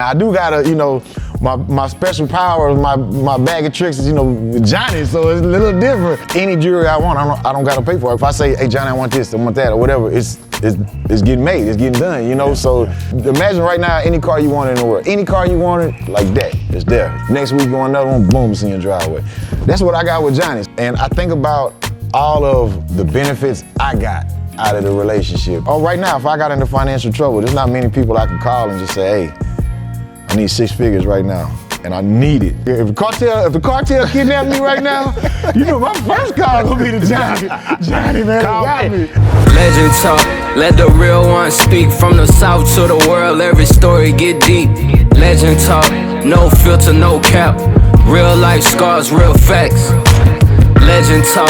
I do got my special power, my bag of tricks is, with Johnny, so it's a little different. Any jewelry I want, I don't gotta pay for it. If I say, hey Johnny, I want this, I want that, or whatever, it's getting made, it's getting done, So imagine right now any car you want in the world. Any car you wanted, like that, it's there. Next week, go another one, boom, it's in your driveway. That's what I got with Johnny. And I think about all of the benefits I got out of the relationship. Oh, right now, if I got into financial trouble, there's not many people I can call and just say, hey, I need 6 figures right now, and I need it. If the cartel kidnapped me right now, my first call gonna be to Johnny. Johnny, man, got me. Legend talk, let the real ones speak. From the south to the world, every story get deep. Legend talk, no filter, no cap. Real life scars, real facts. Legend talk,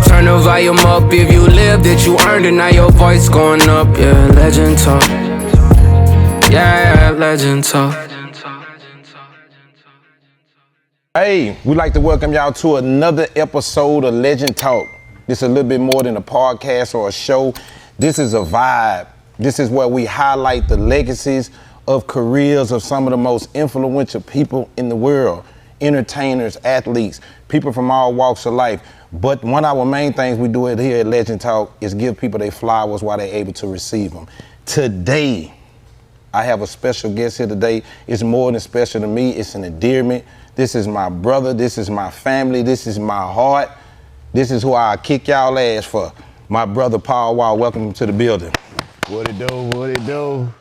turn the volume up. If you lived it, you earned it. Now your voice going up. Yeah, legend talk. Yeah, legend talk. Hey, we'd like to welcome y'all to another episode of Legend Talk. This is a little bit more than a podcast or a show. This is a vibe. This is where we highlight the legacies of careers of some of the most influential people in the world. Entertainers, athletes, people from all walks of life. But one of our main things we do it here at Legend Talk is give people their flowers while they're able to receive them. Today, I have a special guest here today. It's more than special to me. It's an endearment. This is my brother. This is my family. This is my heart. This is who I kick y'all ass for. My brother, Paul Wall. Welcome to the building. What it do? What it do?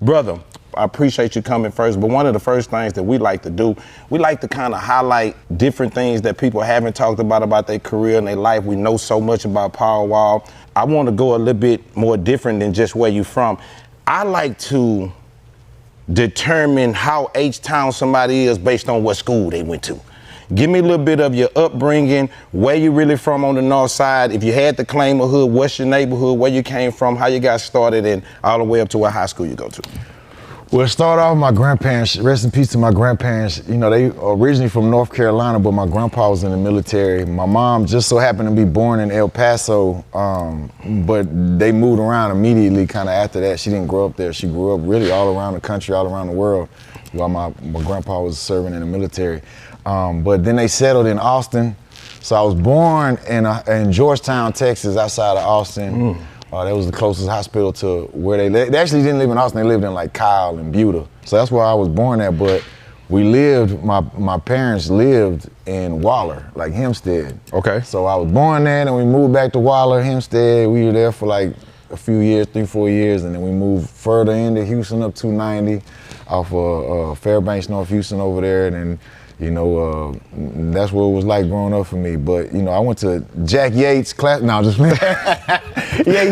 Brother, I appreciate you coming first, but one of the first things that we like to do, we like to kind of highlight different things that people haven't talked about their career and their life. We know so much about Paul Wall. I want to go a little bit more different than just where you from. I like to determine how H-Town somebody is based on what school they went to. Give me a little bit of your upbringing, where you really from on the north side. If you had to claim a hood, what's your neighborhood, where you came from, how you got started, and all the way up to what high school you go to. Well, it started off with my grandparents. Rest in peace to my grandparents. They originally from North Carolina, but my grandpa was in the military. My mom just so happened to be born in El Paso, but they moved around immediately kind of after that. She didn't grow up there. She grew up really all around the country, all around the world, while my grandpa was serving in the military. But then they settled in Austin. So I was born in Georgetown, Texas, outside of Austin. That was the closest hospital to where they lived. They actually didn't live in Austin, they lived in like Kyle and Buda. So that's where I was born at, but my parents lived in Waller, like Hempstead. Okay. So I was born there, and we moved back to Waller, Hempstead. We were there for like a few years, 3-4 years, and then we moved further into Houston up 290 off of Fairbanks, North Houston over there, and then that's what it was like growing up for me. But, I went to Jack Yates class. No, just playing.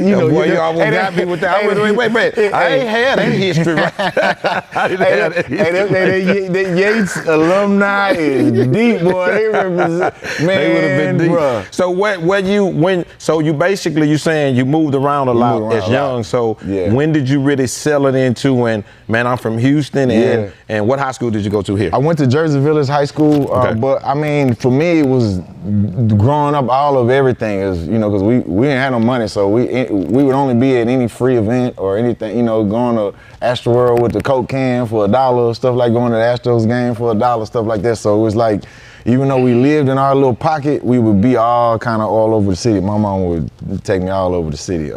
You almost got me with that. Wait. I ain't had any history, right? I didn't have that history. The Yates alumni is deep, boy. They represent, man, they would have been deep. Bruh. So you basically, you saying you moved around a lot as young. So when did you really sell it into, and man, I'm from Houston, and what high school did you go to here? I went to Jersey Village High School, but I mean, for me, it was growing up all of everything is, because we didn't have no money, so we would only be at any free event or anything, going to Astroworld with the Coke can for $1, stuff like going to the Astros game for $1, stuff like that. So it was like, even though we lived in our little pocket, we would be all over the city. My mom would take me all over the city.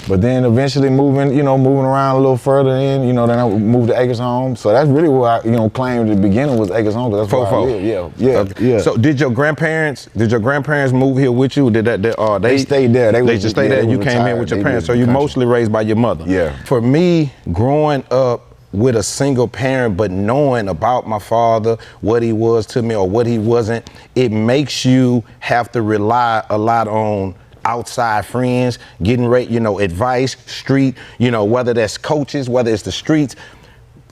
But then eventually moving around a little further in, then I moved to Acres Home. So that's really what I, claimed at the beginning was Acres Home, because that's where I lived. Yeah. So did your grandparents move here with you? They stayed there. They just stayed there, and you came in with your parents. So you mostly raised by your mother. Yeah. For me, growing up with a single parent, but knowing about my father, what he was to me or what he wasn't, it makes you have to rely a lot on outside friends, getting advice, street, whether that's coaches, whether it's the streets.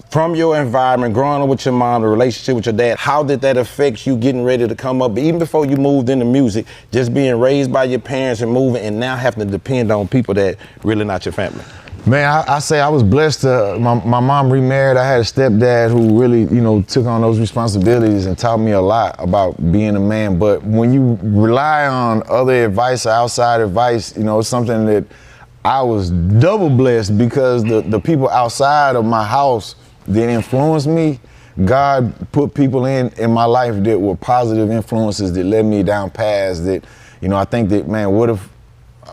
From your environment, growing up with your mom, the relationship with your dad, how did that affect you getting ready to come up? Even before you moved into music, just being raised by your parents and moving and now having to depend on people that really not your family. Man, I say I was blessed to, my mom remarried. I had a stepdad who really, took on those responsibilities and taught me a lot about being a man. But when you rely on other advice, outside advice, it's something that I was double blessed, because the people outside of my house that influenced me, God put people in my life that were positive influences that led me down paths that, you know, I think that, man, what if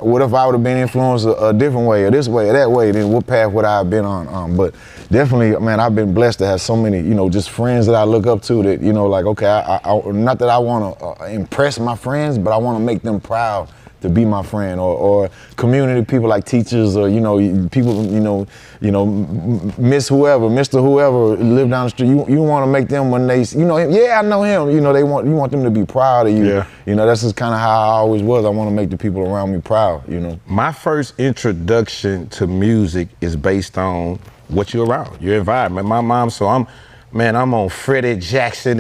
I would have been influenced a different way or this way or that way, then what path would I have been on? But definitely, man, I've been blessed to have so many, you know, just friends that I look up to that, you know, like, okay, I not that I want to impress my friends, but I want to make them proud to be my friend, or community people like teachers, or, you know, people, you know, Miss whoever, Mr. whoever live down the street. You want to make them, when they, you know him, yeah, I know him. You know, you want them to be proud of you. Yeah. You know, that's just kind of how I always was. I want to make the people around me proud. You know. My first introduction to music is based on what you're around, your environment. My mom, so I'm on Freddie Jackson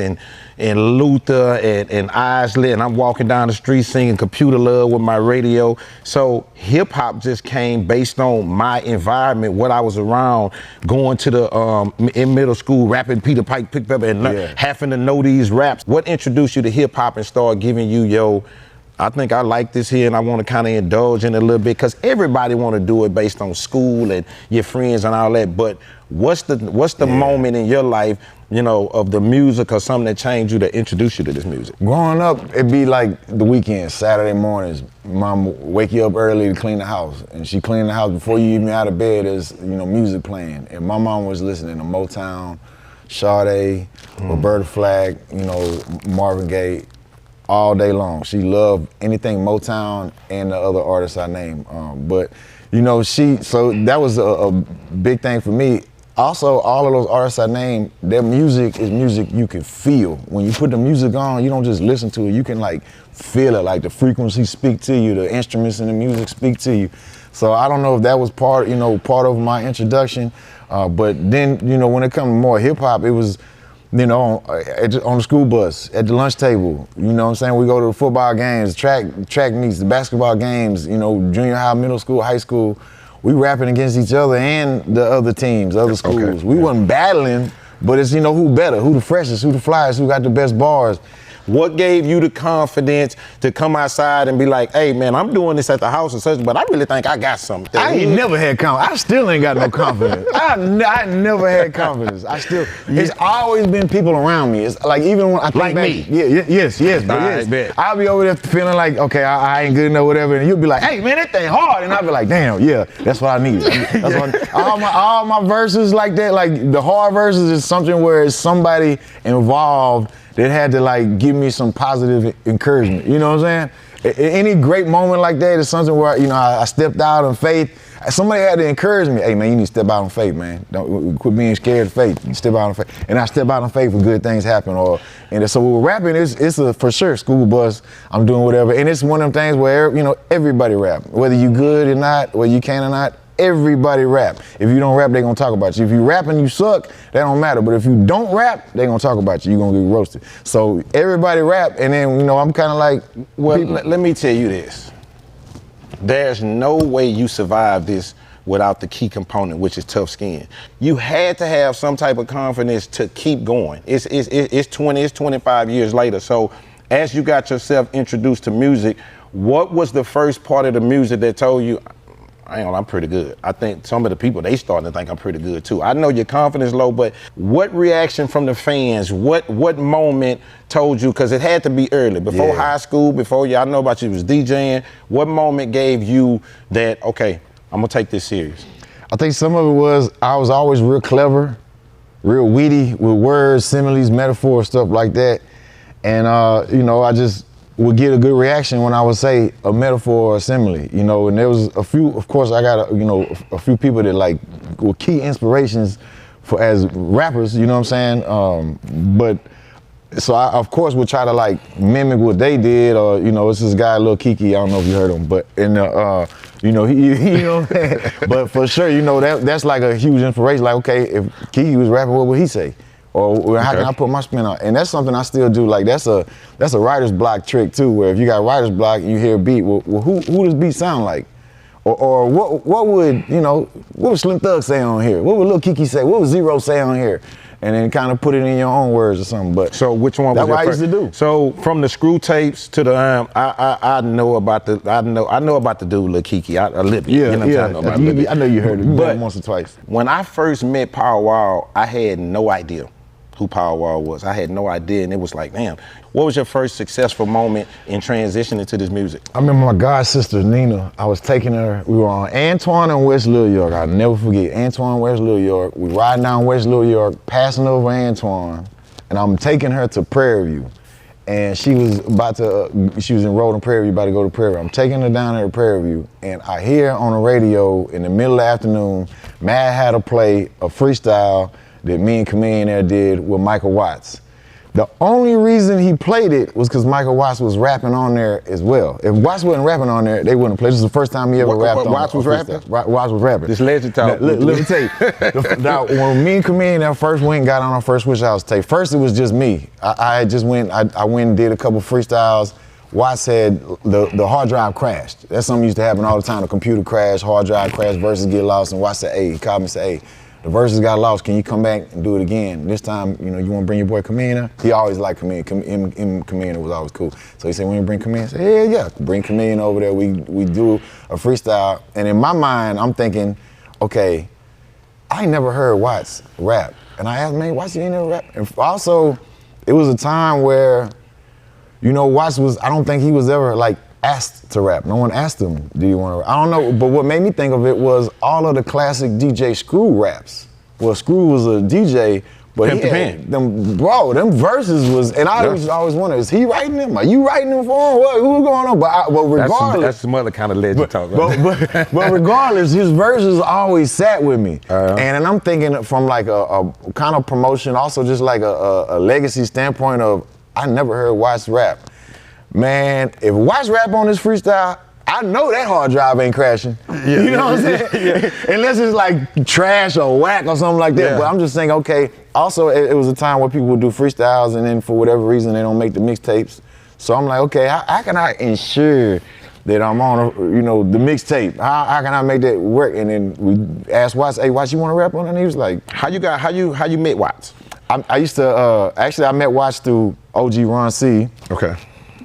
and Luther and Isley, and I'm walking down the street singing Computer Love with my radio. So hip hop just came based on my environment, what I was around, going to the in middle school, rapping Peter Pike picked up and having to know these raps. What introduced you to hip hop and started giving you I think I like this here and I want to kind of indulge in it a little bit, because everybody want to do it based on school and your friends and all that. But what's the moment in your life, you know, of the music or something that changed you, to introduce you to this music? Growing up, it'd be like the weekend, Saturday mornings. Mom would wake you up early to clean the house, and she cleaned the house before you even out of bed. There's, you know, music playing, and my mom was listening to Motown, Sade, Roberta Flack, you know, Marvin Gaye, all day long. She loved anything Motown and the other artists I named. But, you know, so that was a big thing for me. Also, all of those artists I named, their music is music you can feel. When you put the music on, you don't just listen to it, you can like feel it, like the frequencies speak to you, the instruments and the music speak to you. So I don't know if that was part of my introduction, but then, you know, when it comes to more hip hop, it was, you know, on the school bus, at the lunch table, you know what I'm saying? We go to the football games, track meets, the basketball games, you know, junior high, middle school, high school. We rapping against each other and the other teams, other schools. Okay. We wasn't battling, but it's, you know, who better, who the freshest, who the flyest, who got the best bars. What gave you the confidence to come outside and be like, hey, man, I'm doing this at the house and such, but I really think I got something. I ain't never had confidence. I still ain't got no confidence. I never had confidence. It's always been people around me. It's like, even when I think like back, me. Yes. I'll be over there feeling like, okay, I ain't good enough, whatever, and you'll be like, hey, man, that thing hard, and I'll be like, damn, yeah, that's what I need. All my verses like that, like the hard verses is something where it's somebody involved that had to like give me some positive encouragement. You know what I'm saying? Any great moment like that is something where, you know, I stepped out on faith. Somebody had to encourage me. Hey, man, you need to step out on faith, man. Don't quit being scared of faith. You step out on faith. And I step out on faith when good things happen. And so with rapping, it's a, for sure, school bus. I'm doing whatever. And it's one of them things where, you know, everybody rap. Whether you good or not, whether you can or not, everybody rap. If you don't rap, they gonna talk about you. If you rap and you suck, that don't matter. But if you don't rap, they gonna talk about you. You gonna get roasted. So everybody rap, and then, you know, I'm kind of like, well, let me tell you this. There's no way you survive this without the key component, which is tough skin. You had to have some type of confidence to keep going. It's 25 years later. So as you got yourself introduced to music, what was the first part of the music that told you, I'm pretty good? I think some of the people, they starting to think I'm pretty good too. I know your confidence low, but what reaction from the fans, what moment told you, because it had to be early, before high school, before I know about you was DJing, what moment gave you that, okay, I'm gonna take this serious? I think some of it was, I was always real clever, real witty with words, similes, metaphors, stuff like that. And you know, I just would get a good reaction when I would say a metaphor or a simile, you know, and there was a few, of course, I got a few people that like were key inspirations for as rappers, you know what I'm saying? But so I, of course, would try to like mimic what they did, or, you know, it's this guy, Lil Kiki, I don't know if you heard him, but you know, you know what I'm saying? But for sure, you know, that's like a huge inspiration. Like, okay, if Kiki was rapping, what would he say? Or how can I put my spin on? And that's something I still do. Like, that's a writer's block trick too, where if you got writer's block and you hear a beat, well who does beat sound like? Or what would, you know, what would Slim Thug say on here? What would Lil Kiki say? What would Zero say on here? and then kind of put it in your own words or something. But so which one was that's your what I first? used to do. So from the screw tapes to the I know about the dude Lil Kiki. I live it. Yeah, you know what I'm saying? I know you heard it. You But heard it once or twice. When I first met Power Wall, I had no idea who Power Wall was. I had no idea, and it was like, damn. What was your first successful moment in transitioning to this music? I remember my god sister Nina. I was taking her. We were on Antoine and West Little York. I'll never forget Antoine, West Little York. We riding down West Little York, passing over Antoine, and I'm taking her to Prairie View. And she was enrolled in Prairie View, about to go to Prairie View. I'm taking her down there to Prairie View, and I hear on the radio in the middle of the afternoon, Mad Hatter play a freestyle that me and Chamillionaire did with Michael Watts. The only reason he played it was because Michael Watts was rapping on there as well. If Watts wasn't rapping on there, they wouldn't play. This is the first time he ever rapped on. Watts was rapping? Watts was rapping. This legend talk. Let me tell you, when me and Chamillionaire first went and got on our first Switch House tape, first it was just me. I went and did a couple freestyles. Watts said the hard drive crashed. That's something used to happen all the time. The computer crashed, hard drive crashed, verses get lost, and Watts said, hey, he called me and said, hey, the verses got lost. Can you come back and do it again? This time, you want to bring your boy Chamillionaire? He always liked Chamillionaire. Chamillionaire was always cool. So he said, when you bring Chamillionaire? I said, yeah. Bring Chamillionaire over there. We do a freestyle. And in my mind, I'm thinking, okay, I ain't never heard Watts rap. And I asked, man, Watts, you ain't never rap? And also, it was a time where, Watts I don't think he was ever asked to rap. No one asked him, do you want to rap? I don't know, but what made me think of it was all of the classic DJ Screw raps. Well, Screw was a DJ, but he had them verses was, and I always wonder, is he writing them? Are you writing them for him? Who's going on? But regardless. That's some other kind of legend talk. Right? But regardless, his verses always sat with me. And I'm thinking from a kind of promotion, also just like a legacy standpoint of, I never heard Watts rap. Man, if Watts rap on this freestyle, I know that hard drive ain't crashing. Yeah, you know what I'm saying? Yeah. Unless it's like trash or whack or something like that. Yeah. But I'm just saying, okay, also it was a time where people would do freestyles and then for whatever reason they don't make the mixtapes. So I'm like, okay, how can I ensure that I'm on the mixtape? How can I make that work? And then we asked Watts, hey, Watts, you want to rap on it? And he was like, how you met Watts? I used to, actually I met Watts through OG Ron C. Okay.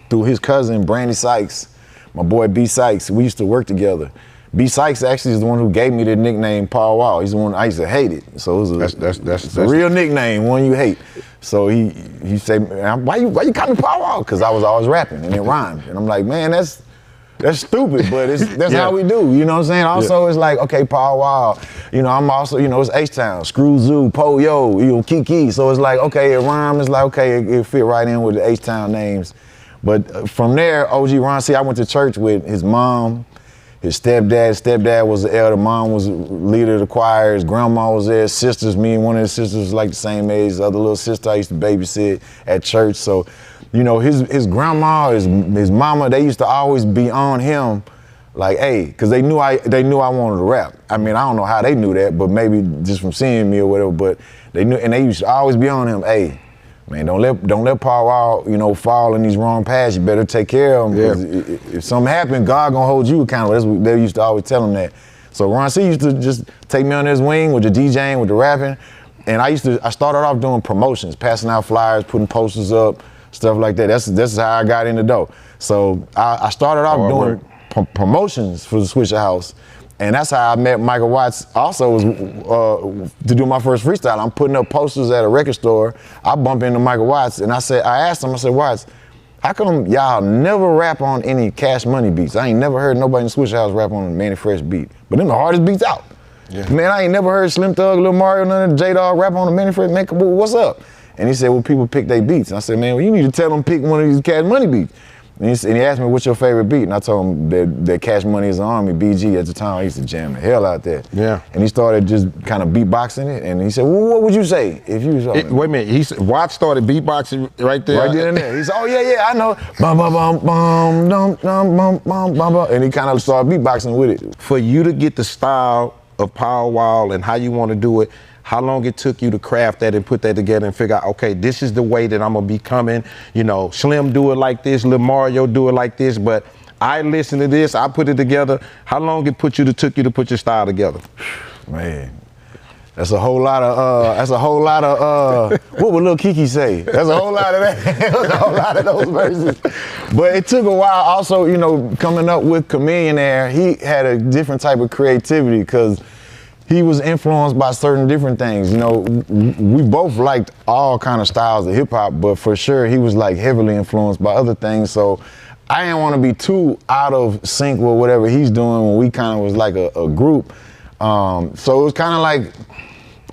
Through his cousin, Brandy Sykes, my boy B. Sykes. We used to work together. B. Sykes actually is the one who gave me the nickname Paul Wall. He's the one I used to hate it. So it was that's a real nickname, one you hate. So he said, why you call me Paul Wall? Because I was always rapping and it rhymed. And I'm like, man, that's stupid, but that's how we do. You know what I'm saying? Also, it's like, okay, Paul Wall. I'm also, it's H-Town, Screw Zoo, Po Yo, Kiki. So it's like, okay, it rhymes. It's like, okay, it fit right in with the H-Town names. But from there, OG Ron C, I went to church with his mom, his stepdad. Stepdad was the elder, mom was leader of the choir, his grandma was there, sisters, me and one of his sisters was like the same age, the other little sister I used to babysit at church. So, his grandma, his mama, they used to always be on him like, hey, because they knew I wanted to rap. I mean, I don't know how they knew that, but maybe just from seeing me or whatever, but they knew, and they used to always be on him, hey, man, don't let Paul Wall, fall in these wrong paths. You better take care of him. Because if something happened, God gonna hold you accountable. That's what they used to always tell him that. So Ron C used to just take me on his wing with the DJing, with the rapping. And I started off doing promotions, passing out flyers, putting posters up, stuff like that. That's how I got in the dough. So I started off doing promotions for the Swisher House. And that's how I met Michael Watts. Also, was to do my first freestyle. I'm putting up posters at a record store. I bump into Michael Watts, and I asked him, Watts, how come y'all never rap on any Cash Money beats? I ain't never heard nobody in the Swisher House rap on a Manny Fresh beat. But them the hardest beats out. Yeah. Man, I ain't never heard Slim Thug, Lil Mario, none of the J-Dog rap on a Manny Fresh. Man, what's up? And he said, well, people pick their beats. And I said, man, well, you need to tell them pick one of these Cash Money beats. And he asked me, what's your favorite beat? And I told him that Cash Money is an Army, BG. At the time, I used to jam the hell out there. Yeah. And he started just kind of beatboxing it. And he said, well, what would you say if you was wait a minute. Watts started beatboxing right there? Right there and there. He said, oh, yeah, I know. Bum, bum, bum, bum, dum, dum, bum, bum, bum, bum. And he kind of started beatboxing with it. For you to get the style of Power Wall and how you want to do it, how long it took you to craft that and put that together and figure out, okay, this is the way that I'm gonna be coming. Slim do it like this, Lil Mario do it like this, but I listen to this, I put it together. How long it took you to put your style together? Man, That's a whole lot of, what would Lil Kiki say? That's a whole lot of that. There's a whole lot of those verses. But it took a while also, you know, coming up with Chamillionaire, he had a different type of creativity because he was influenced by certain different things. You know, we both liked all kind of styles of hip hop, but for sure he was like heavily influenced by other things. So I didn't want to be too out of sync with whatever he's doing when we kind of was like a group. So it was kind of like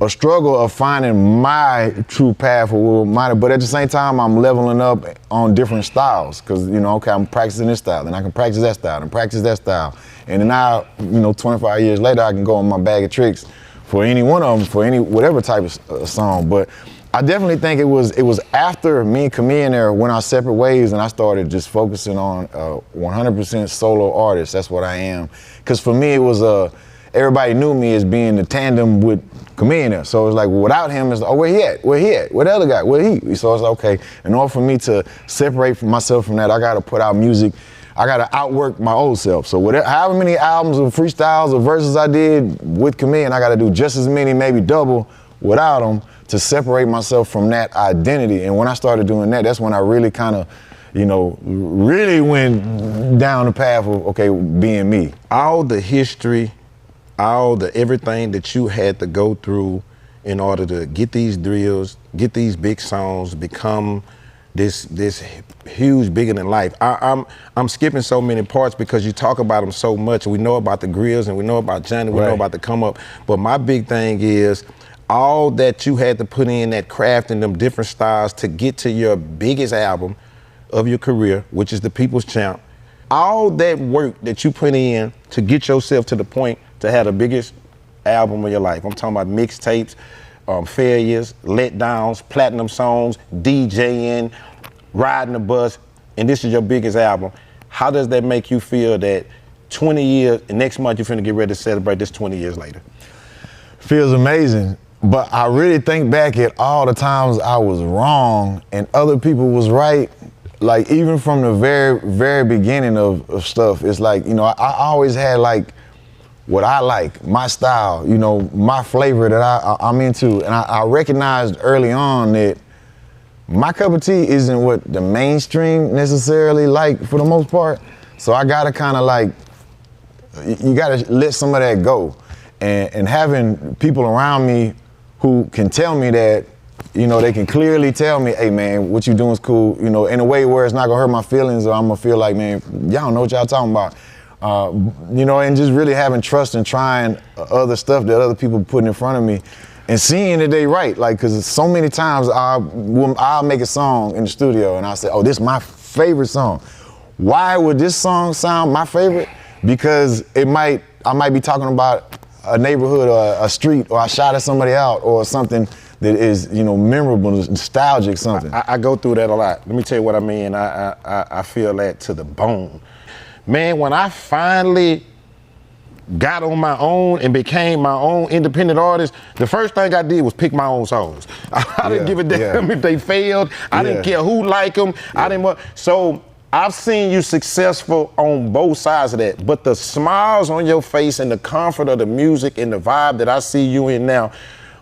a struggle of finding my true path or mine, but at the same time, I'm leveling up on different styles because, you know, okay, I'm practicing this style, then I can practice that style, and practice that style. And then now, you know, 25 years later, I can go on my bag of tricks for any one of them, for any, whatever type of song. But I definitely think it was after me and Chamillionaire went our separate ways and I started just focusing on 100% solo artist. That's what I am. Because for me, it was everybody knew me as being the tandem with Chamillionaire. So it's like, well, without him, it's like, oh, where he at? Where he at? Where the other guy? Where he? So it's like, okay, in order for me to separate myself from that, I got to put out music. I got to outwork my old self. So whatever, however many albums or freestyles or verses I did with Chamillionaire, I got to do just as many, maybe double, without him to separate myself from that identity. And when I started doing that, that's when I really kind of, you know, really went down the path of, okay, being me. All the history, all the everything that you had to go through in order to get these drills, get these big songs, become this huge, bigger than life. I'm skipping so many parts because you talk about them so much. We know about the grills and we know about Johnny, we know about the come up. But my big thing is all that you had to put in, that craft and them different styles to get to your biggest album of your career, which is the People's Champ. All that work that you put in to get yourself to the point to have the biggest album of your life. I'm talking about mixtapes, failures, letdowns, platinum songs, DJing, riding the bus, and this is your biggest album. How does that make you feel that 20 years, and next month you're finna get ready to celebrate this 20 years later? Feels amazing, but I really think back at all the times I was wrong and other people was right. Like even from the very, very beginning of stuff, it's like, you know, I always had like what I like, my style, you know, my flavor that I'm into. And I recognized early on that my cup of tea isn't what the mainstream necessarily like for the most part. So I gotta kind of like, you gotta let some of that go. And having people around me who can tell me that, you know, they can clearly tell me, hey man, what you doing is cool, you know, in a way where it's not gonna hurt my feelings or I'm gonna feel like, man, y'all don't know what y'all talking about. You know, and just really having trust and trying other stuff that other people put in front of me and seeing that they right. Like, cause so many times I'll make a song in the studio and I'll say, oh, this is my favorite song. Why would this song sound my favorite? Because I might be talking about a neighborhood or a street, or I shot at somebody out or something that is, you know, memorable, nostalgic something. I go through that a lot. Let me tell you what I mean. I feel that to the bone. Man, when I finally got on my own and became my own independent artist, the first thing I did was pick my own songs. I didn't give a damn if they failed. I didn't care who liked them. I didn't want, so I've seen you successful on both sides of that, but the smiles on your face and the comfort of the music and the vibe that I see you in now,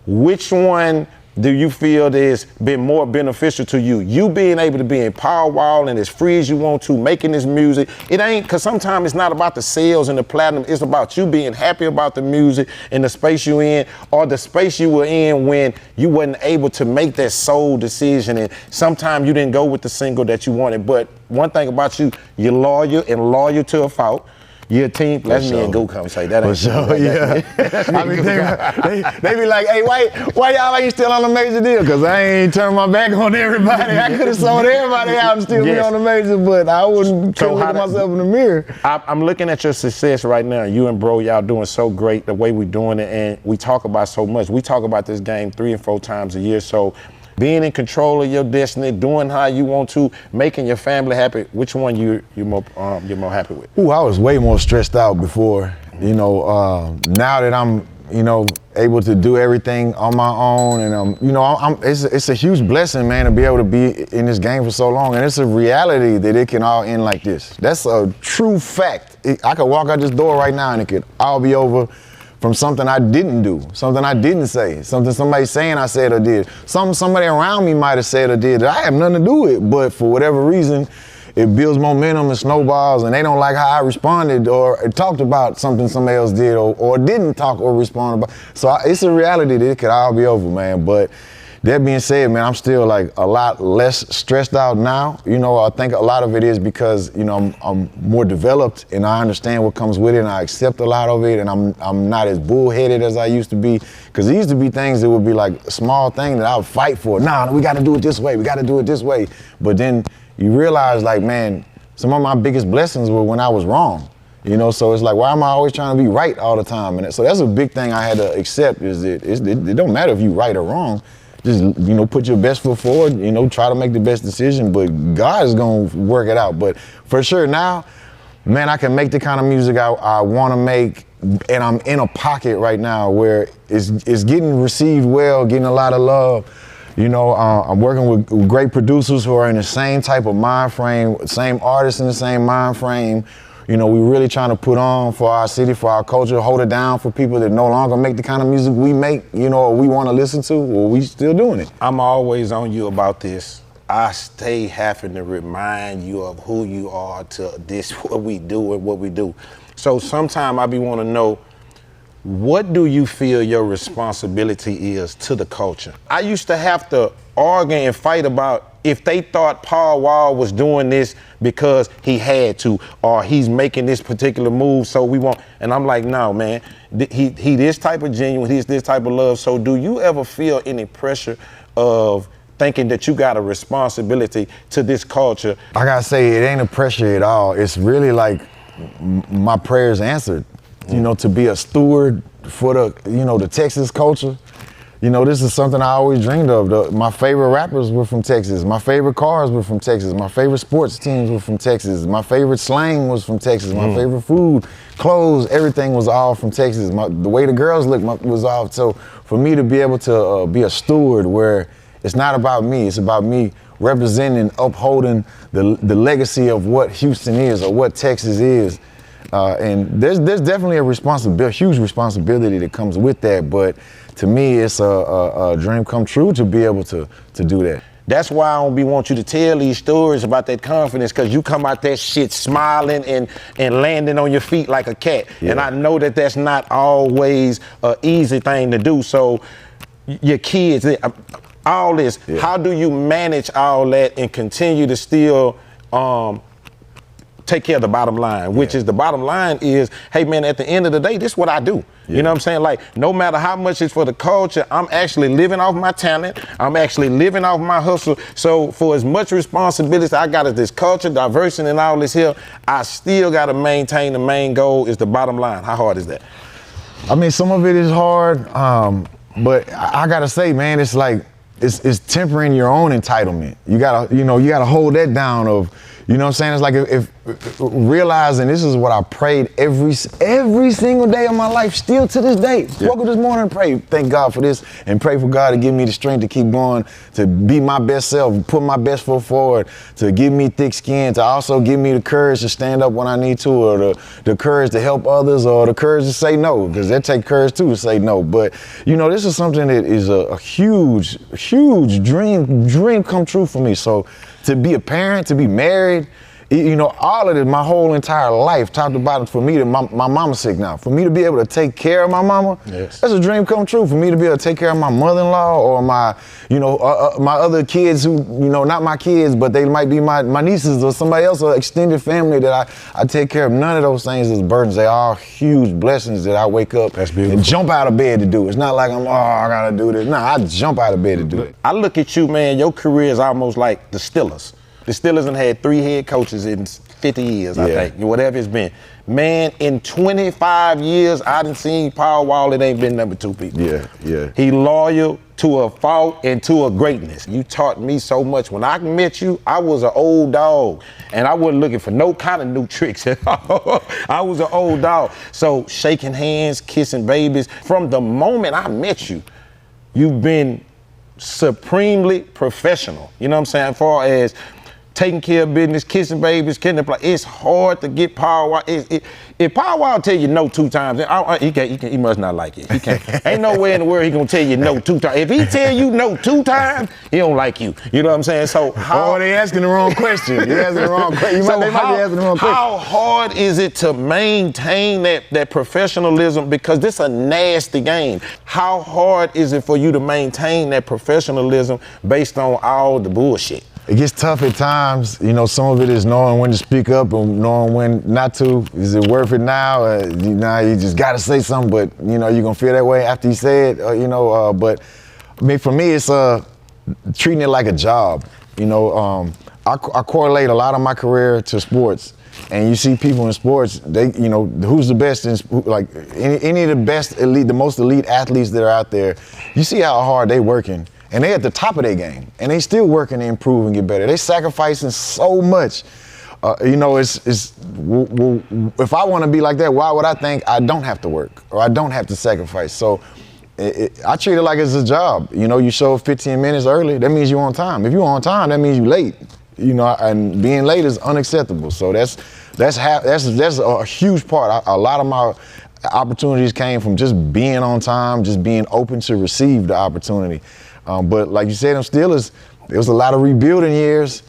which one do you feel that has been more beneficial to you? You being able to be in Power Wall and as free as you want to, making this music. It ain't, because sometimes it's not about the sales and the platinum, it's about you being happy about the music and the space you in, or the space you were in when you wasn't able to make that soul decision and sometimes you didn't go with the single that you wanted. But one thing about you, you're loyal and loyal to a fault. You're a team. That's me and Go come say that. For sure, yeah. I mean, they be like, hey, why y'all ain't still on the major deal? Because I ain't turned my back on everybody. I could have sold everybody out and still be on the major, but I wouldn't look at myself in the mirror. I'm looking at your success right now. You and bro, y'all doing so great the way we doing it, and we talk about so much. We talk about this game 3 and 4 times a year, so being in control of your destiny, doing how you want to, making your family happy, which one you're more happy with? Ooh, I was way more stressed out before. You know, now that I'm, you know, able to do everything on my own, and you know, it's a huge blessing, man, to be able to be in this game for so long, and it's a reality that it can all end like this. That's a true fact. I could walk out this door right now and it could all be over. from something I didn't do, something I didn't say, something somebody saying I said or did, something somebody around me might have said or did that I have nothing to do with, but for whatever reason, it builds momentum and snowballs, and they don't like how I responded or talked about something somebody else did or didn't talk or respond about. So it's a reality that it could all be over, man. But that being said, man, I'm still like a lot less stressed out now. You know, I think a lot of it is because, you know, I'm more developed and I understand what comes with it and I accept a lot of it, and I'm not as bullheaded as I used to be. Because there used to be things that would be like a small thing that I would fight for. Nah, we got to do it this way. We got to do it this way. But then you realize, like, man, some of my biggest blessings were when I was wrong. You know, so it's like, why am I always trying to be right all the time? And so that's a big thing I had to accept, is that it don't matter if you right or wrong. Just, you know, put your best foot forward, you know, try to make the best decision, but God is going to work it out. But for sure now, man, I can make the kind of music I want to make, and I'm in a pocket right now where it's getting received well, getting a lot of love. You know, I'm working with great producers who are in the same type of mind frame, same artists in the same mind frame. You know, we're really trying to put on for our city, for our culture, hold it down for people that no longer make the kind of music we make, you know, or we want to listen to, or we still doing it. I'm always on you about this. I stay having to remind you of who you are to this, what we do and what we do. So sometime I be want to know, what do you feel your responsibility is to the culture? I used to have to argue and fight about if they thought Paul Wall was doing this because he had to, or he's making this particular move, so we want. And I'm like, no, man, he this type of genuine, he's this type of love. So do you ever feel any pressure of thinking that you got a responsibility to this culture? I gotta say, it ain't a pressure at all. It's really like my prayers answered. You know, to be a steward for the Texas culture. You know, this is something I always dreamed of. My favorite rappers were from Texas. My favorite cars were from Texas. My favorite sports teams were from Texas. My favorite slang was from Texas. My favorite food, clothes, everything was all from Texas. The way the girls looked was all. So for me to be able to be a steward where it's not about me, it's about me representing and upholding the legacy of what Houston is or what Texas is. And there's definitely a huge responsibility that comes with that, but to me, it's a dream come true to be able to do that. That's why I don't want you to tell these stories about that confidence, because you come out that shit smiling and landing on your feet like a cat. Yeah. And I know that that's not always an easy thing to do. So your kids, all this, yeah. How do you manage all that and continue to still take care of the bottom line, which is the bottom line is, hey man, at the end of the day, this is what I do. Yeah. You know what I'm saying? Like, no matter how much it's for the culture, I'm actually living off my talent. I'm actually living off my hustle. So for as much responsibility I got as this culture, diversity and all this here, I still got to maintain the main goal is the bottom line. How hard is that? I mean, some of it is hard, but I got to say, man, it's like, it's tempering your own entitlement. You gotta hold that down of, you know what I'm saying? It's like if realizing this is what I prayed every single day of my life, still to this day. Yeah. Woke up this morning and prayed, thank God for this, and pray for God to give me the strength to keep going, to be my best self, put my best foot forward, to give me thick skin, to also give me the courage to stand up when I need to, or the courage to help others, or the courage to say no, because that takes courage too to say no. But you know, this is something that is a huge dream come true for me. So to be a parent, to be married, you know, all of it, my whole entire life, top to bottom, for me, my mama's sick now. For me to be able to take care of my mama, yes. That's a dream come true. For me to be able to take care of my mother-in-law or my, my other kids who, not my kids, but they might be my nieces or somebody else or extended family that I take care of. None of those things is burdens. They are huge blessings that I wake up and jump out of bed to do. It's not like I gotta do this. No, I jump out of bed to do it. I look at you, man, your career is almost like the Steelers. The Steelers have had 3 head coaches in 50 years, I think, whatever it's been. Man, in 25 years, I done seen Paul Wall, it ain't been number 2 people. Yeah. He loyal to a fault and to a greatness. You taught me so much. When I met you, I was an old dog, and I wasn't looking for no kind of new tricks at all. I was an old dog. So shaking hands, kissing babies. From the moment I met you, you've been supremely professional. You know what I'm saying? As far as taking care of business, kissing babies, it's hard to get Power Wow. If Power Wow tell you no 2 times, he must not like it. He can't. Ain't no way in the world he gonna tell you no 2 times. If he tell you no 2 times, he don't like you. You know what I'm saying? So they asking the wrong question. They asking the wrong question. They might be asking the wrong question. How hard is it to maintain that professionalism? Because this is a nasty game. How hard is it for you to maintain that professionalism based on all the bullshit? It gets tough at times. You know, some of it is knowing when to speak up and knowing when not to. Is it worth it now? You just got to say something, but, you know, you're going to feel that way after you say it, But, I mean, for me, it's treating it like a job. You know, I correlate a lot of my career to sports. And you see people in sports, who's the best in, like, any of the best elite, the most elite athletes that are out there, you see how hard they working. And they at the top of their game, and they still working to improve and get better. They sacrificing so much. If I want to be like that, why would I think I don't have to work or I don't have to sacrifice? So I treat it like it's a job. You know, you show up 15 minutes early, that means you're on time. If you're on time, that means you're late. You know, and being late is unacceptable. So that's a huge part. A lot of my opportunities came from just being on time, just being open to receive the opportunity. But like you said, them Steelers, there was a lot of rebuilding years.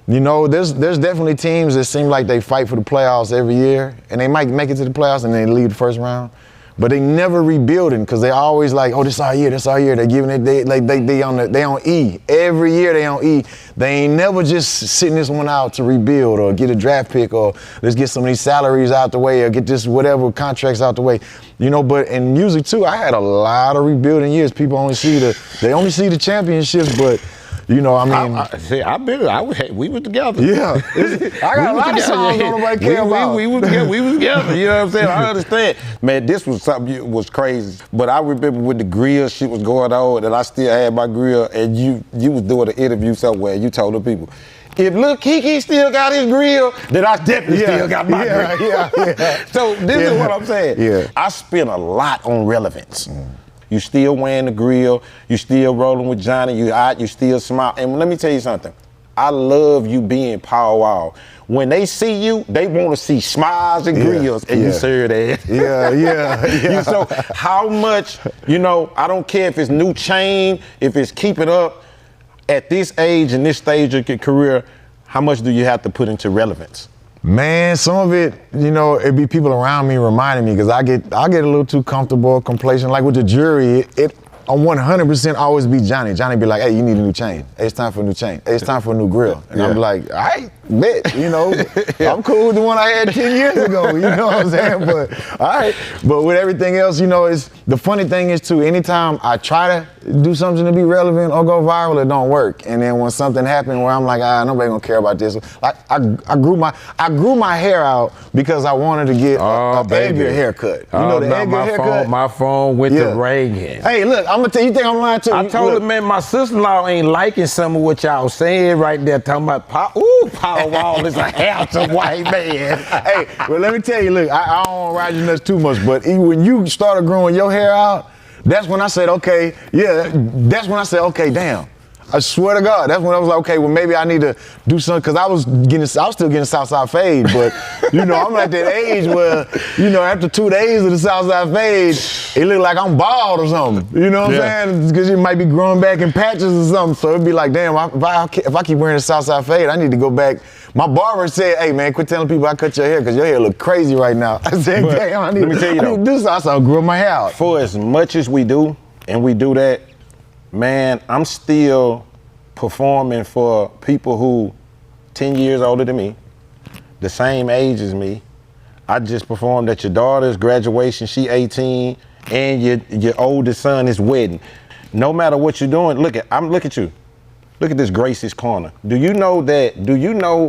You know, there's definitely teams that seem like they fight for the playoffs every year, and they might make it to the playoffs and they leave the first round. But they never rebuilding because they always like, oh, this our year. They giving it, they on E. Every year they on E. They ain't never just sitting this one out to rebuild or get a draft pick or let's get some of these salaries out the way or get this whatever contracts out the way. You know, but in music too, I had a lot of rebuilding years. People only see the championships, but you know, I mean, we was together. Yeah, I got a lot of songs nobody care about. We was together. You know what I'm saying? I understand, man. This was something that was crazy. But I remember when the grill shit was going on, and I still had my grill, and you was doing an interview somewhere. And you told the people, if Lil Kiki still got his grill, then I definitely still got my grill. Yeah. So this is what I'm saying. Yeah. I spent a lot on relevance. You still wearing the grill, you still rolling with Johnny, you still smile. And let me tell you something. I love you being Power Wow. When they see you, they want to see smiles and grills, and you serve that. Yeah. So how much, I don't care if it's new chain, if it's keeping up, at this age and this stage of your career, how much do you have to put into relevance? Man, some of it, it'd be people around me reminding me because I get a little too comfortable, complacent. Like with the jury, I'm 100% always be Johnny. Johnny be like, hey, you need a new chain. Hey, it's time for a new chain. Hey, it's time for a new grill. And I'm like, all right, bet, I'm cool with the one I had 10 years ago, you know what I'm saying? But, all right. But with everything else, the funny thing is too, anytime I try to do something to be relevant or go viral, it don't work. And then when something happened where I'm like, nobody gonna care about this. Like I grew my hair out because I wanted to get a Edgar haircut. The Edgar haircut? My phone with the Reagan. Hey, look, I'm gonna tell you, think I'm lying too. I told him, man, my sister-in-law ain't liking some of what y'all saying right there, talking about Power Wow is a handsome white man. Hey, well, let me tell you, look, I don't want to ride your nuts too much, but when you started growing your hair out, that's when I said, okay, damn. I swear to God, that's when I was like, okay, well, maybe I need to do something, because I was still getting Southside fade, but, I'm at that age where, after 2 days of the Southside fade, it looked like I'm bald or something, you know what I'm saying? Because it might be growing back in patches or something, so it'd be like, damn, if I keep wearing the Southside fade, I need to go back. My barber said, hey, man, quit telling people I cut your hair, because your hair look crazy right now. I said, damn, I need to do something, so I grew my hair out. For as much as we do, and we do that, man, I'm still performing for people who 10 years older than me, the same age as me. I just performed at your daughter's graduation, she 18, and your oldest son is wedding. No matter what you're doing, look at you. Look at this Gracie's Corner. Do you know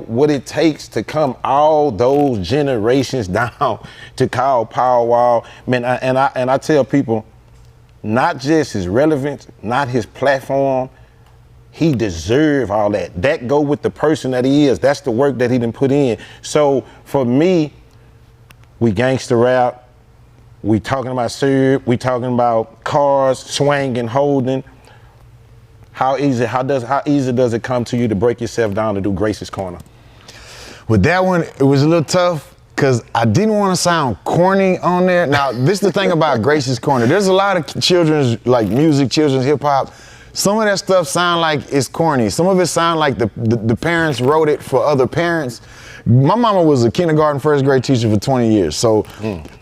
what it takes to come all those generations down to call Power Wow? Man, and I tell people, not just his relevance, not his platform, he deserve all that. That go with the person that he is. That's the work that he done put in. So for me, we gangster rap, we talking about syrup, we talking about cars, swanging, holding. How easy does it come to you to break yourself down to do Grace's Corner? With that one, it was a little tough because I didn't want to sound corny on there. Now, this is the thing about Grace's Corner. There's a lot of children's like music, children's hip hop. Some of that stuff sound like it's corny. Some of it sound like the parents wrote it for other parents. My mama was a kindergarten, first grade teacher for 20 years. So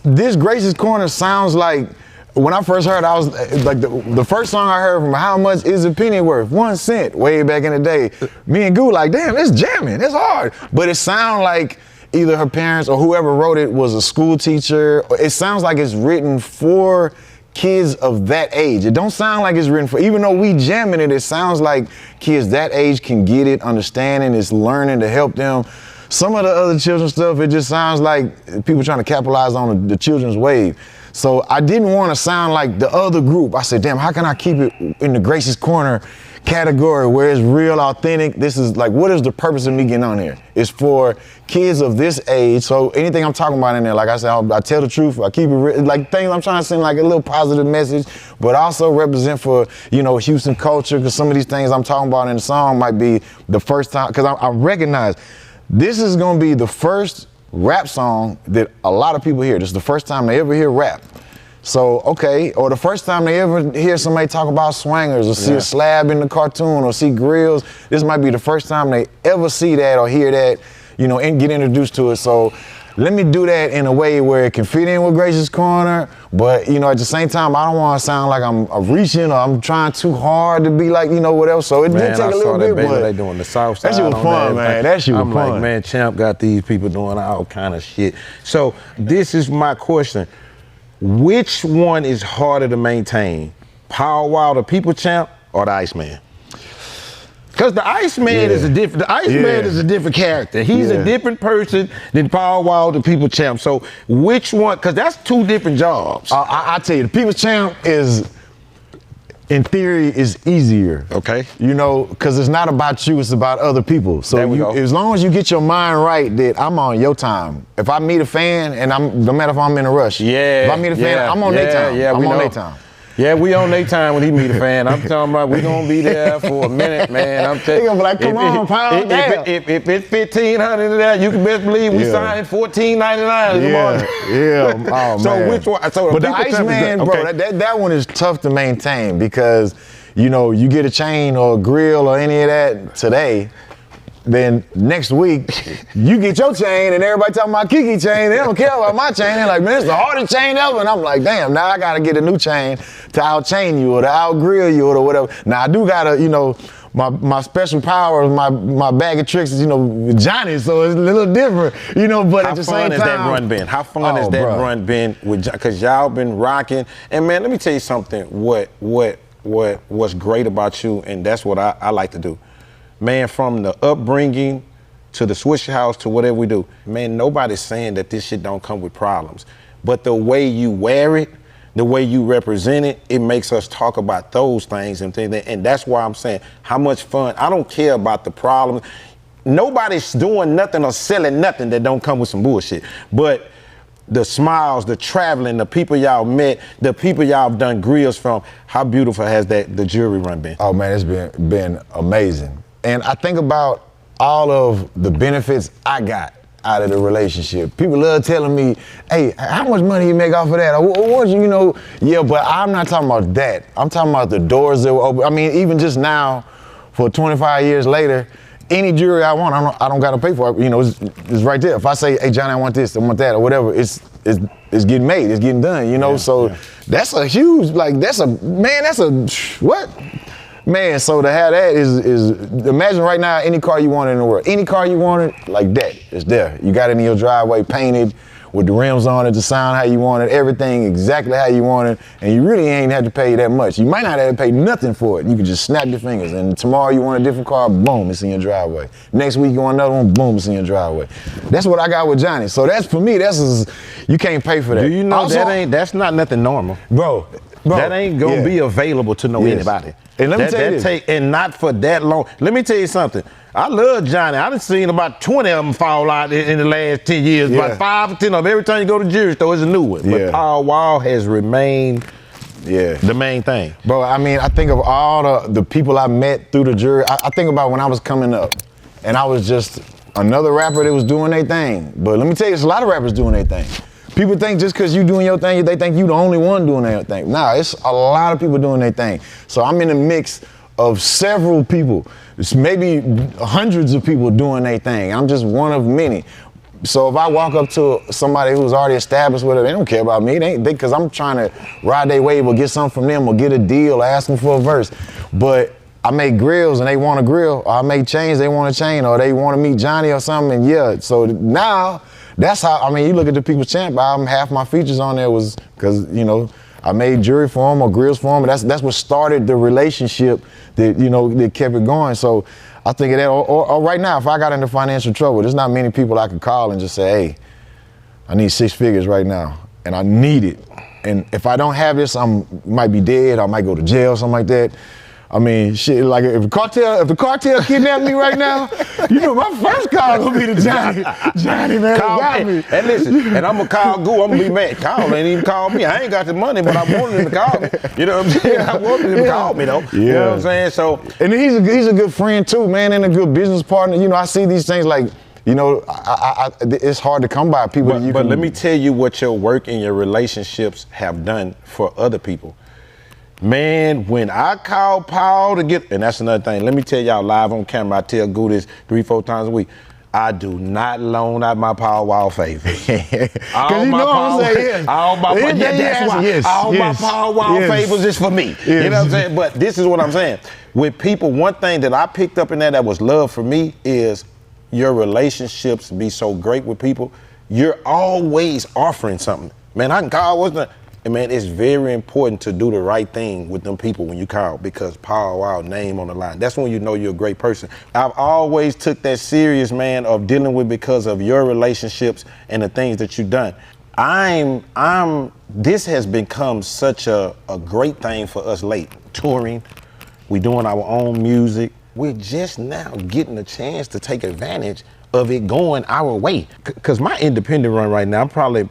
this Grace's Corner sounds like, when I first heard it, I was like, the first song I heard from How Much Is a Penny Worth? 1 cent, way back in the day. Me and Goo like, damn, it's jamming, it's hard. But it sounds like either her parents or whoever wrote it was a school teacher. It sounds like it's written for kids of that age. It don't sound like it's written for, even though we jamming it, it sounds like kids that age can get it, understanding, it's learning to help them. Some of the other children's stuff, it just sounds like people trying to capitalize on the children's wave. So I didn't want to sound like the other group. I said, damn, how can I keep it in the Grace's Corner category where it's real, authentic? This is like, what is the purpose of me getting on here? It's for kids of this age. So anything I'm talking about in there, like I said, I tell the truth, I keep it real, like things I'm trying to send like a little positive message, but also represent for, you know, Houston culture, because some of these things I'm talking about in the song might be the first time, because I recognize this is going to be the first rap song that a lot of people hear. This is the first time they ever hear rap. So, okay, or the first time they ever hear somebody talk about swangers or see a slab in the cartoon or see grills, this might be the first time they ever see that or hear that, you know, and get introduced to it. So let me do that in a way where it can fit in with Grace's Corner, but, you know, at the same time, I don't want to sound like I'm reaching or I'm trying too hard to be like, you know, what else. So it did take a little bit, but they doing the South Side. That shit was fun, man. That shit was fun. I'm like, man, Champ got these people doing all kind of shit. So this is my question. Which one is harder to maintain? Power Wow, the People Champ, or the Iceman? Because the Iceman is a different character. He's a different person than Power Wow, the People Champ. So which one? Because that's two different jobs. I tell you, the People Champ is, in theory, is easier. Okay. You know, because it's not about you, it's about other people. So as long as you get your mind right that I'm on your time. If I meet a fan, and no matter if I'm in a rush. If I meet a fan, I'm on their time. I'm on their time. Yeah, we on their time when he meet a fan. I'm talking about we gonna be there for a minute, man. I'm telling you. They gonna be like, come on, pound down. If it's $1,500 there, you can best believe we signed $1,499. Oh, so man. Which one? So but the Iceman, bro, that one is tough to maintain because, you know, you get a chain or a grill or any of that today, then next week, you get your chain and everybody talking about Kiki chain. They don't care about my chain. They're like, man, it's the hardest chain ever. And I'm like, damn, now I got to get a new chain to out-chain you or to out-grill you or whatever. Now, I do got to, you know, my special power, my bag of tricks is, you know, Johnny, so it's a little different, you know, but at the same time. How fun has that run been? How fun has that run been with, because y'all been rocking. And man, let me tell you something, what's great about you, and that's what I like to do. Man, from the upbringing to the Swisher House to whatever we do, man, nobody's saying that this shit don't come with problems. But the way you wear it, the way you represent it, it makes us talk about those things and things. And that's why I'm saying how much fun. I don't care about the problems. Nobody's doing nothing or selling nothing that don't come with some bullshit. But the smiles, the traveling, the people y'all met, the people y'all have done grills from, how beautiful has the jewelry run been? Oh man, it's been amazing. And I think about all of the benefits I got out of the relationship. People love telling me, hey, how much money you make off of that? What you know? Yeah, but I'm not talking about that. I'm talking about the doors that were open. I mean, even just now, for 25 years later, any jewelry I want, I don't got to pay for it. You know, it's right there. If I say, hey, Johnny, I want this, I want that, or whatever, it's getting made, it's getting done, you know? That's a huge, like, what? Man, so to have that is imagine right now any car you wanted in the world. Any car you wanted, like that, it's there. You got it in your driveway, painted, with the rims on it, the sound how you want it, everything exactly how you want it, and you really ain't had to pay that much. You might not have to pay nothing for it. You can just snap your fingers, and tomorrow you want a different car, boom, it's in your driveway. Next week you want another one, boom, it's in your driveway. That's what I got with Johnny. So that's, for me, you can't pay for that. Do you know also, that's not nothing normal? Bro, that ain't gonna be available to anybody. And let me tell you this. And not for that long. Let me tell you something. I love Johnny. I done seen about 20 of them fall out in the last 10 years. About 5 or 10 of them. Every time you go to the jewelry store, it's a new one. But Power Wow has remained the main thing. Bro, I mean, I think of all the people I met through the jury. I think about when I was coming up, and I was just another rapper that was doing their thing. But let me tell you, there's a lot of rappers doing their thing. People think just because you doing your thing, they think you the only one doing their thing. Nah, it's a lot of people doing their thing. So I'm in a mix of several people. It's maybe hundreds of people doing their thing. I'm just one of many. So if I walk up to somebody who's already established with it, they don't care about me. Because I'm trying to ride their wave or get something from them or get a deal or ask them for a verse. But I make grills and they want a grill, or I make chains, they want a chain, or they want to meet Johnny or something. And yeah, so now that's how, I mean, you look at the People's Champ album, half my features on there was because, you know, I made jewelry for them or grills for them. And that's what started the relationship that, you know, that kept it going. So I think of that, or right now, if I got into financial trouble, there's not many people I could call and just say, hey, I need 6 figures right now, and I need it. And if I don't have this, I might be dead, I might go to jail, something like that. I mean, shit, like if the cartel kidnapped me right now, you know, my first call gonna be to Johnny. Johnny, man, got me. And listen, and I'm gonna call Goo, I'm gonna be mad. Kyle ain't even called me. I ain't got the money, but I wanted him to call me. You know what I'm saying? I wanted him to call me though. You know what I'm saying? So, and he's a good friend too, man, and a good business partner. You know, I see these things like, you know, it's hard to come by people. But let me tell you what your work and your relationships have done for other people. Man, when I call Paul to get, and that's another thing, let me tell y'all live on camera, I tell Goo this 3-4 times a week, I do not loan out my Power Wow favors. All my Power Wow favors is for me. You know what I'm saying? But this is what I'm saying. With people, one thing that I picked up in that was love for me is your relationships be so great with people. You're always offering something. Man, I can call, what's the, and man, it's very important to do the right thing with them people when you call, because Power Wow name on the line. That's when you know you're a great person. I've always took that serious, man, of dealing with because of your relationships and the things that you've done. This has become such a great thing for us late. Touring, we doing our own music. We're just now getting a chance to take advantage of it going our way. Cause my independent run right now, I'm probably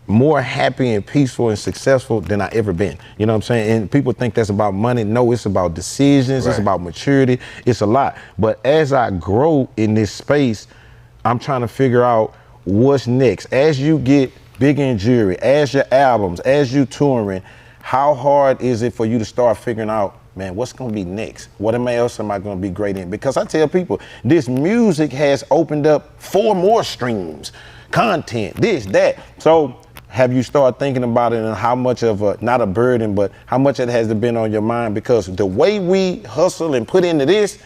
more happy and peaceful and successful than I ever been. You know what I'm saying? And people think that's about money. No, it's about decisions. Right. It's about maturity. It's a lot. But as I grow in this space, I'm trying to figure out what's next. As you get bigger in jewelry, as your albums, as you touring, how hard is it for you to start figuring out, man, what's gonna be next? What else am I gonna be great in? Because I tell people, this music has opened up 4 more streams, content, this, that. So have you started thinking about it and how much of a, not a burden, but how much it has been on your mind? Because the way we hustle and put into this,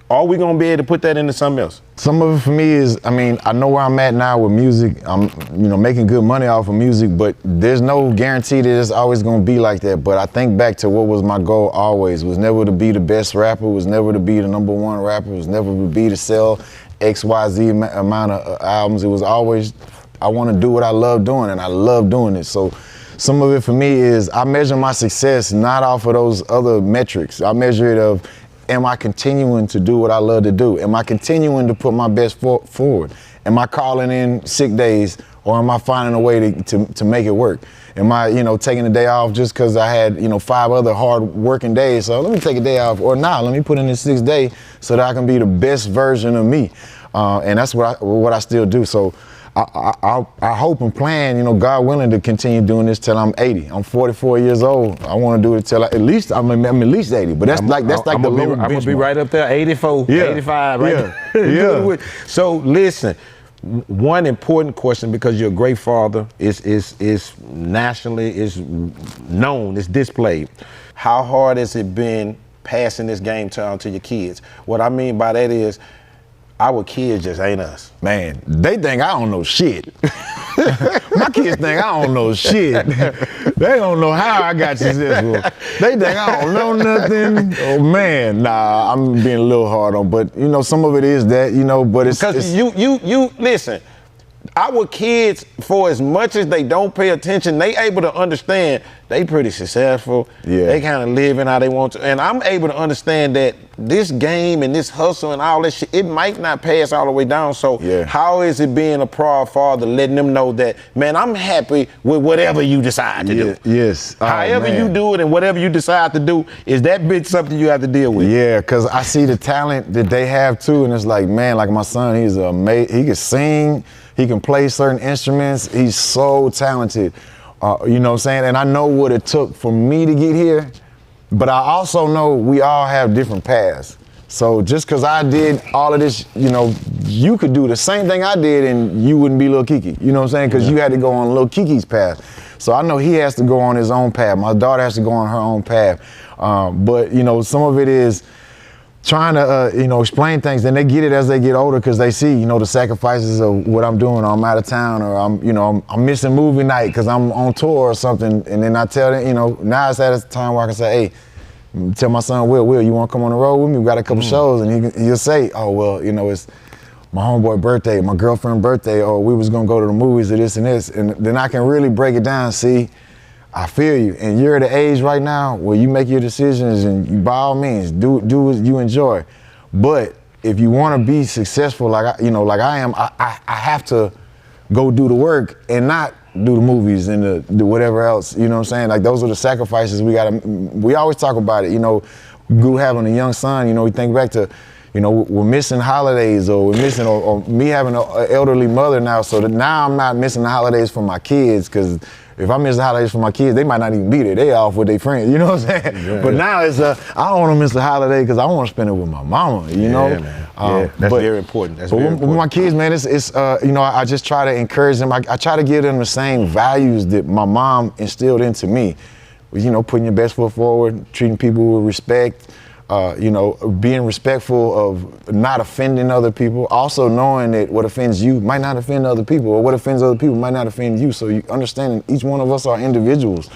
are we gonna be able to put that into something else? Some of it for me is, I mean, I know where I'm at now with music. I'm, you know, making good money off of music, but there's no guarantee that it's always gonna be like that. But I think back to what was my goal always, was never to be the best rapper, was never to be the #1 rapper, was never to be to sell XYZ amount of albums. It was always, I want to do what I love doing, and I love doing it. So some of it for me is I measure my success not off of those other metrics. I measure it of, am I continuing to do what I love to do? Am I continuing to put my best forward? Am I calling in sick days, or am I finding a way to make it work? Am I, you know, taking a day off just because I had, you know, 5 other hard working days? So let me take a day off, or let me put in this 6th day so that I can be the best version of me. And that's what I still do. So I hope and plan, you know, God willing, to continue doing this till I'm 80. I'm 44 years old. I want to do it till at least I'm at least 80. But that's like the low benchmark. I'm gonna be right up there, 84, 85, right there. Yeah. So listen, one important question, because you're a great father, is nationally, is known, is displayed. How hard has it been passing this game on to your kids? What I mean by that is, our kids just ain't us. Man, they think I don't know shit. My kids think I don't know shit. They don't know how I got successful. They think I don't know nothing. Oh man, nah, I'm being a little hard on, but you know, some of it is that, you know, but it's... Because you listen, our kids, for as much as they don't pay attention, they able to understand they pretty successful. Yeah. They kind of living how they want to. And I'm able to understand that this game and this hustle and all this shit, it might not pass all the way down. So how is it being a proud father, letting them know that, man, I'm happy with whatever you decide to do. Yes. However you do it and whatever you decide to do, is that bitch something you have to deal with? Yeah, because I see the talent that they have too, and it's like, man, like my son, he's amazing. He can sing, he can play certain instruments. He's so talented. You know what I'm saying? And I know what it took for me to get here, but I also know we all have different paths. So just because I did all of this, you know, you could do the same thing I did and you wouldn't be Lil Kiki. You know what I'm saying? Because you had to go on Lil Kiki's path. So I know he has to go on his own path. My daughter has to go on her own path. But, you know, some of it is trying to, you know, explain things, and they get it as they get older because they see, you know, the sacrifices of what I'm doing, or I'm out of town, or I'm missing movie night because I'm on tour or something. And then I tell them, you know, now it's at a time where I can say, hey, tell my son, Will, you want to come on the road with me? We got a couple shows, and he'll say, oh, well, you know, it's my homeboy birthday, my girlfriend's birthday, or we was going to go to the movies or this and this. And then I can really break it down, see, I feel you, and you're at the age right now where you make your decisions, and you, by all means, do what you enjoy. But if you want to be successful, like I am, I have to go do the work and not do the movies and the whatever else. You know what I'm saying? Like, those are the sacrifices we always talk about it. You know, Goo having a young son. You know, we think back to, you know, we're missing holidays, or we're missing, or me having an elderly mother now. So that now I'm not missing the holidays for my kids, because if I miss the holidays for my kids, they might not even be there. They off with their friends, you know what I'm saying? Yeah. But now it's, I don't want to miss the holiday because I want to spend it with my mama, you know? Yeah, man. That's very important. That's very important. With my kids, man, it's you know, I just try to encourage them. I try to give them the same values that my mom instilled into me. You know, putting your best foot forward, treating people with respect, you know, being respectful of not offending other people, also knowing that what offends you might not offend other people, or what offends other people might not offend you. So you understand each one of us are individuals,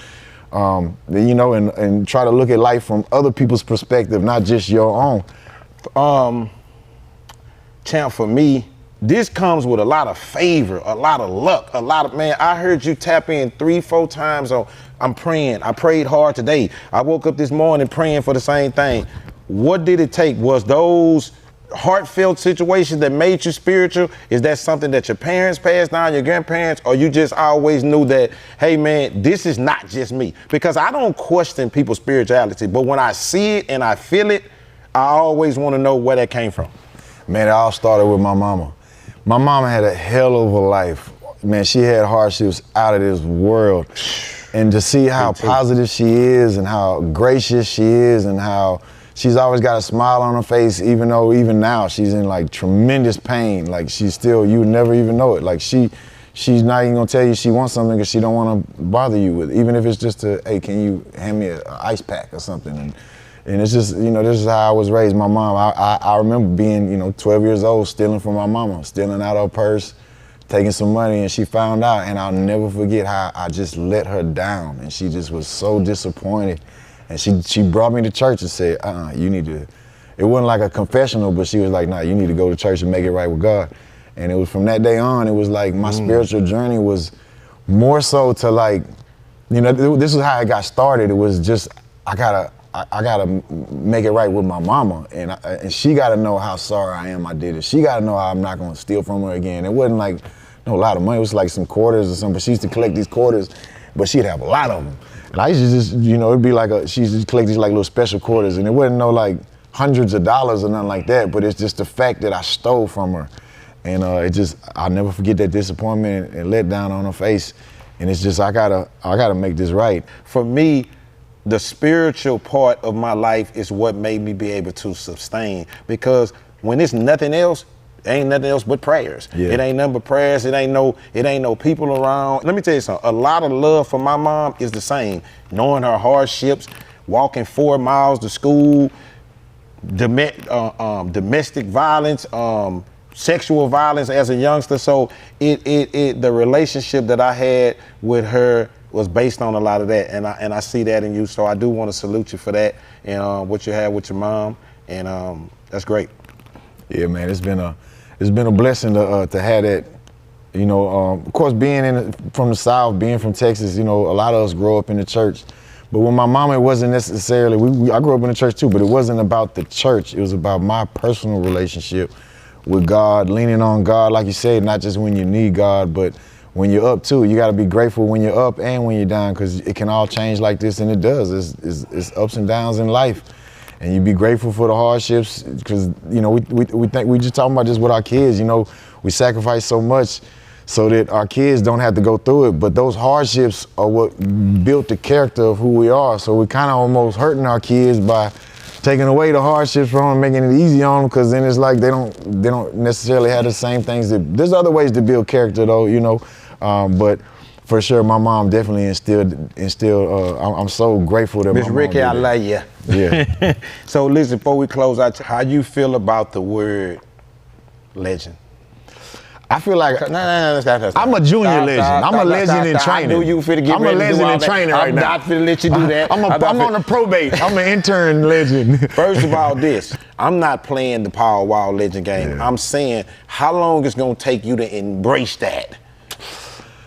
you know, and try to look at life from other people's perspective, not just your own. Champ, for me, this comes with a lot of favor, a lot of luck, man, I heard you tap in 3-4 times on, I'm praying. I prayed hard today. I woke up this morning praying for the same thing. What did it take? Was those heartfelt situations that made you spiritual? Is that something that your parents passed down, your grandparents, or you just always knew that, hey man, this is not just me? Because I don't question people's spirituality, but when I see it and I feel it, I always want to know where that came from. Man, it all started with my mama. My mama had a hell of a life. Man, she had hardships out of this world. And to see how positive she is, and how gracious she is, and how she's always got a smile on her face, even though even now she's in like tremendous pain. Like, she's still, you would never even know it. Like, she's not even gonna tell you she wants something because she don't wanna bother you with it. Even if it's just hey, can you hand me an ice pack or something? And it's just, you know, this is how I was raised. My mom, I remember being, you know, 12 years old, stealing from my mama, stealing out her purse, taking some money, and she found out, and I'll never forget how I just let her down, and she just was so disappointed. And she brought me to church and said, you need to, it wasn't like a confessional, but she was like, nah, you need to go to church and make it right with God. And it was from that day on, it was like my spiritual journey was more so to like, you know, this is how it got started. It was just, I gotta make it right with my mama, and she gotta know how sorry I am I did it. She gotta know how I'm not gonna steal from her again. It wasn't like a lot of money, it was like some quarters or something, but she used to collect these quarters, but she'd have a lot of them. And I used to just, you know, it'd be like she used to collect these like little special quarters, and it wasn't no like hundreds of dollars or nothing like that, but it's just the fact that I stole from her. And I'll never forget that disappointment and letdown on her face. And it's just, I gotta make this right. For me, the spiritual part of my life is what made me be able to sustain, because when it's nothing else, ain't nothing else but prayers. Yeah. It ain't nothing but prayers. It ain't no people around. Let me tell you something. A lot of love for my mom is the same. Knowing her hardships, walking 4 miles to school, domestic violence, sexual violence as a youngster. So the relationship that I had with her was based on a lot of that, and I see that in you. So I do want to salute you for that, and what you had with your mom, and that's great. Yeah, man, it's been a blessing to have that You know, of course, from the South, being from Texas, you know, a lot of us grow up in the church. But with my mom, it wasn't necessarily, I grew up in the church too, but it wasn't about the church. It was about my personal relationship with God, leaning on God, like you said, not just when you need God, but when you're up too. You got to be grateful when you're up and when you're down, because it can all change like this, and it does. It's ups and downs in life. And you be grateful for the hardships, because, you know, we think, we just talking about this with our kids, you know, we sacrifice so much so that our kids don't have to go through it. But those hardships are what built the character of who we are. So we're kind of almost hurting our kids by taking away the hardships from them, making it easy on them, because then it's like they don't necessarily have the same things. There's other ways to build character though, you know, but for sure my mom definitely instilled. I'm so grateful that Miss my mom Ricky, did I that. love you. Yeah. So listen, before we close out, how you feel about the word legend? I feel like No, stop. I'm a junior legend. I'm a legend in training. I knew you were finna get I'm ready a to do legend all in that. training right now. I'm not finna let you do that. I'm on a probate. I'm an intern legend. First of all, I'm not playing the Power Wow legend game. Yeah. I'm saying how long it's gonna take you to embrace that.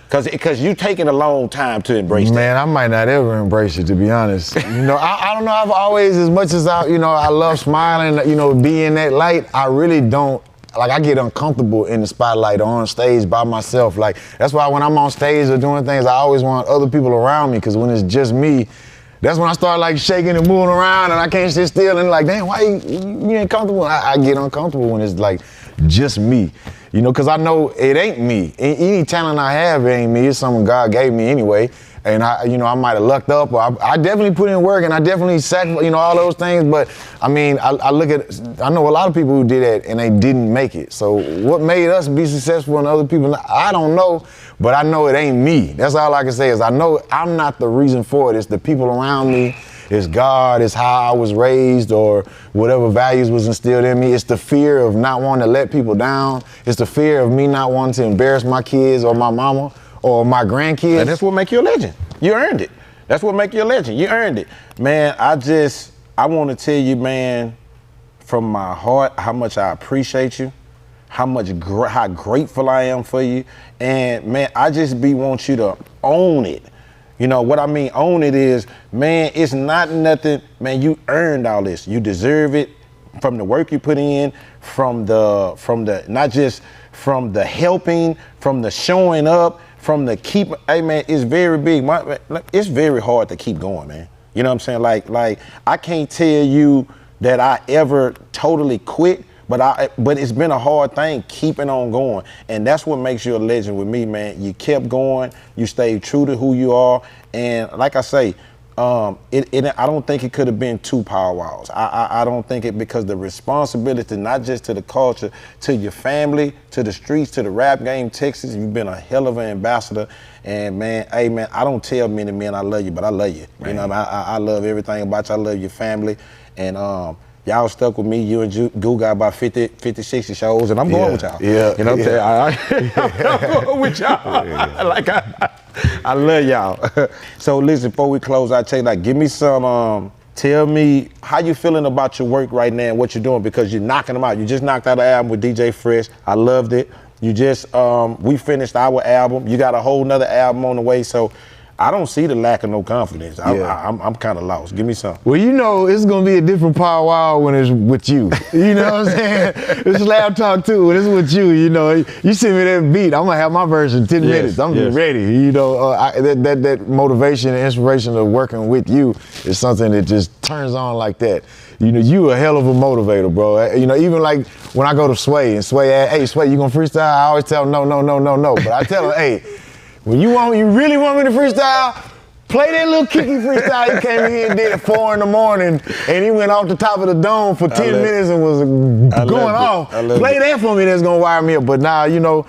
Cause you taking a long time to embrace that. Man, I might not ever embrace it, to be honest. You know, I don't know. I've always, as much as I love smiling, you know, be in that light, I really don't. Like, I get uncomfortable in the spotlight or on stage by myself. Like, that's why when I'm on stage or doing things, I always want other people around me, because when it's just me, that's when I start like shaking and moving around and I can't sit still and like, damn, why you ain't comfortable? I get uncomfortable when it's like just me, you know, because I know it ain't me. Any talent I have, it ain't me. It's something God gave me anyway. And I might have lucked up, or I definitely put in work, and I definitely sacrificed, you know, all those things. But I mean, I know a lot of people who did that and they didn't make it. So what made us be successful and other people, I don't know, but I know it ain't me. That's all I can say is I know I'm not the reason for it. It's the people around me. It's God. It's how I was raised, or whatever values was instilled in me. It's the fear of not wanting to let people down. It's the fear of me not wanting to embarrass my kids or my mama or my grandkids. And that's what make you a legend. You earned it. That's what make you a legend. You earned it. Man, I want to tell you, man, from my heart, how much I appreciate you, how grateful I am for you. And man, I just want you to own it. You know what I mean? Own it is, man, it's not nothing, man, you earned all this. You deserve it from the work you put in, from the not just from the helping, from the showing up, from the keep. Hey man, it's very big. It's very hard to keep going, man. You know what I'm saying? Like I can't tell you that I ever totally quit, but it's been a hard thing keeping on going. And that's what makes you a legend with me, man. You kept going, you stayed true to who you are. And like I say, I don't think it could have been two Power Wows. I don't think it, because the responsibility, not just to the culture, to your family, to the streets, to the rap game, Texas, you've been a hell of an ambassador. And man, hey man, I don't tell many men I love you, but I love you. Man. You know, I love everything about you. I love your family. And y'all stuck with me. You and Goo got about 50, 60 shows, and I'm going with y'all. Yeah. You know what I'm saying? I'm going with y'all. Like I love y'all. So listen, before we close, I tell you, like, give me some, tell me how you feeling about your work right now and what you're doing, because you're knocking them out. You just knocked out an album with DJ Fresh. I loved it. You just, we finished our album. You got a whole nother album on the way. So I don't see the lack of no confidence. I'm kind of lost. Give me some. Well, you know, it's gonna be a different Power Wow when it's with you. You know what I'm saying? It's Lab Talk too. When it's with you, you know, you send me that beat, I'm gonna have my version 10 minutes. I'm gonna be ready. You know, that motivation and inspiration of working with you is something that just turns on like that. You know, you a hell of a motivator, bro. You know, even like when I go to Sway and Sway, hey, Sway, you gonna freestyle? I always tell him no. But I tell him, hey, when you really want me to freestyle, play that little kicky freestyle you came in here and did at 4 in the morning, and he went off the top of the dome for 10 minutes and was going off. Play that for me, that's gonna wire me up. But now, you know,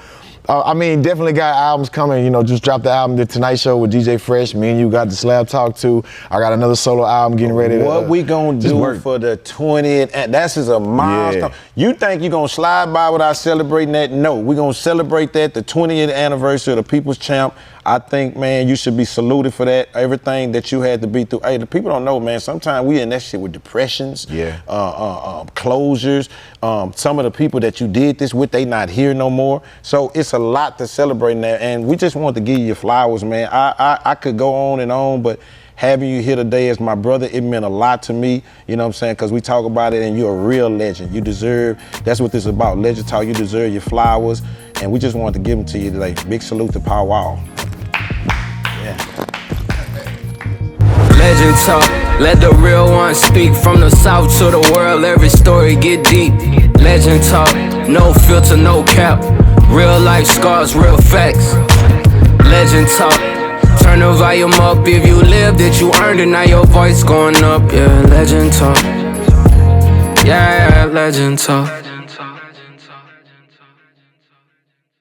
I mean, definitely got albums coming. You know, just dropped the album, The Tonight Show with DJ Fresh. Me and you got the Slab Talk too. I got another solo album getting ready. What we gonna do for the 20th? And that's just a milestone. Yeah. You think you gonna slide by without celebrating that? No, we gonna celebrate that, the 20th anniversary of the People's Champ. I think, man, you should be saluted for that. Everything that you had to be through. Hey, the people don't know, man. Sometimes we in that shit with depressions, closures. Some of the people that you did this with, they not here no more. So it's a lot to celebrate in there, and we just want to give you your flowers, man. I could go on, but having you here today as my brother, it meant a lot to me, you know what I'm saying? Because we talk about it, and you're a real legend. You deserve, that's what this is about, Legend Talk. You deserve your flowers, and we just wanted to give them to you today. Big salute to Power Wall. Legend talk, let the real ones speak. From the south to the world, every story get deep. Legend talk, no filter, no cap. Real life scars, real facts. Legend talk, turn the volume up. If you lived it, you earned it. Now your voice going up. Yeah, legend talk. Yeah, legend talk.